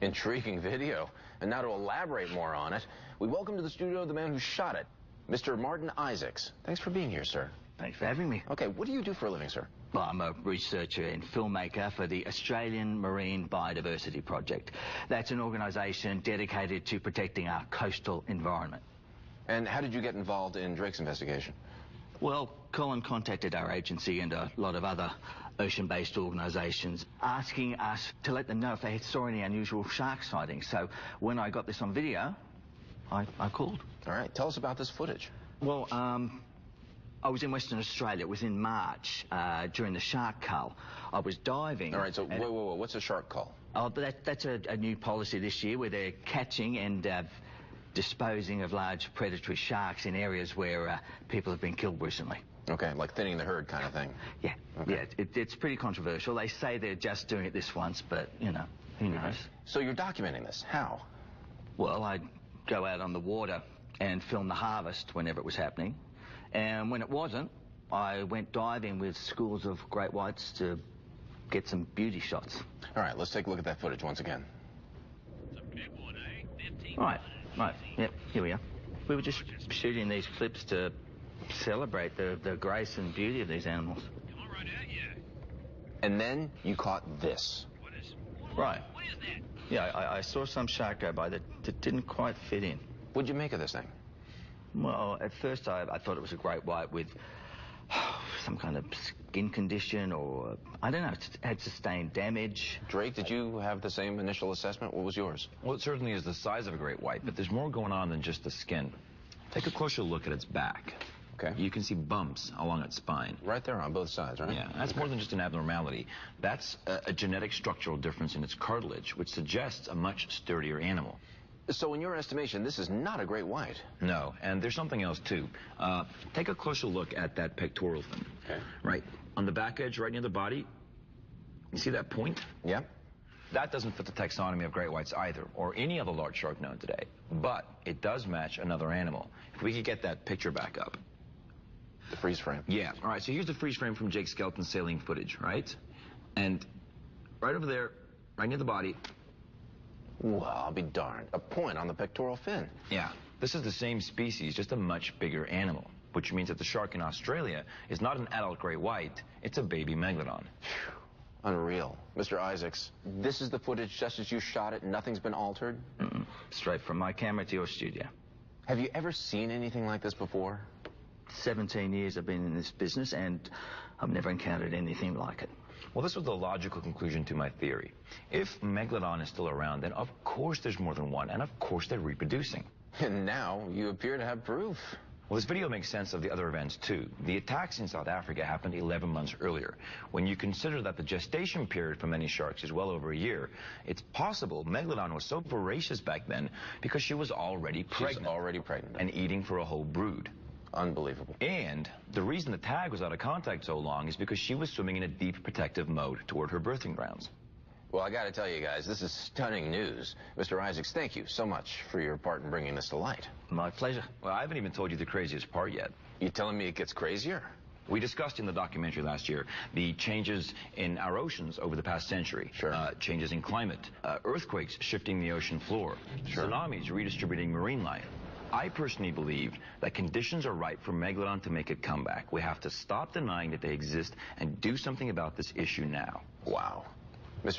Intriguing video. And now to elaborate more on it, we welcome to the studio the man who shot it, Mr. Martin Isaacs. Thanks for being here, sir. Thanks for having me. Okay, what do you do for a living, sir? Well, I'm a researcher and filmmaker for the Australian Marine Biodiversity Project. That's an organisation dedicated to protecting our coastal environment. And how did you get involved in Drake's investigation? Well, Colin contacted our agency and a lot of other ocean-based organisations asking us to let them know if they saw any unusual shark sightings. So when I got this on video, I called. All right, tell us about this footage. Well, I was in Western Australia. It was in March during the shark cull. I was diving. All right, so whoa, what's a shark cull? Oh, but that's a new policy this year where they're catching and disposing of large predatory sharks in areas where people have been killed recently. Okay, like thinning the herd kind of thing. Yeah, okay. Yeah, it's pretty controversial. They say they're just doing it this once, but, you know, who knows? So you're documenting this. How? Well, I'd go out on the water and film the harvest whenever it was happening. And when it wasn't, I went diving with schools of great whites to get some beauty shots. All right, let's take a look at that footage once again. It's a big one, eh? 15 Right, yep, here we are. We were just shooting these clips to celebrate the grace and beauty of these animals. Come right at you. And then you caught this. Right. What is that? Yeah, I saw some shark go by that didn't quite fit in. What'd you make of this thing? Well, at first I thought it was a great white with some kind of skin condition or, I don't know, it had sustained damage. Drake, did you have the same initial assessment? What was yours? Well, it certainly is the size of a great white, but there's more going on than just the skin. Take a closer look at its back. Okay. You can see bumps along its spine. Right there on both sides, right? Yeah, that's more than just an abnormality. That's a genetic structural difference in its cartilage, which suggests a much sturdier animal. So in your estimation, this is not a great white. No, and there's something else, too. Take a closer look at that pectoral fin. Okay. Right on the back edge, right near the body. You see that point? Yeah. That doesn't fit the taxonomy of great whites either, or any other large shark known today. But it does match another animal. If we could get that picture back up. The freeze frame. Yeah, all right, so here's the freeze frame from Jake Skelton's sailing footage, right? And right over there, right near the body. Well, I'll be darned. A point on the pectoral fin. Yeah, this is the same species, just a much bigger animal, which means that the shark in Australia is not an adult great white, it's a baby megalodon. Phew. Unreal. Mr. Isaacs, this is the footage just as you shot it, nothing's been altered? Mm-mm. Straight from my camera to your studio. Have you ever seen anything like this before? 17 years I've been in this business, and I've never encountered anything like it. Well, this was the logical conclusion to my theory. If Megalodon is still around, then of course there's more than one, and of course they're reproducing. And now you appear to have proof. Well, this video makes sense of the other events, too. The attacks in South Africa happened 11 months earlier. When you consider that the gestation period for many sharks is well over a year, it's possible Megalodon was so voracious back then because she was already pregnant. She's already pregnant. And eating for a whole brood. Unbelievable. And the reason the tag was out of contact so long is because she was swimming in a deep protective mode toward her birthing grounds. Well, I got to tell you guys, this is stunning news. Mr. Isaacs, thank you so much for your part in bringing this to light. My pleasure. Well, I haven't even told you the craziest part yet. You telling me it gets crazier? We discussed in the documentary last year the changes in our oceans over the past century. Sure. Changes in climate, earthquakes shifting the ocean floor, Sure. tsunamis redistributing marine life. I personally believe that conditions are right for Megalodon to make a comeback. We have to stop denying that they exist and do something about this issue now. Wow.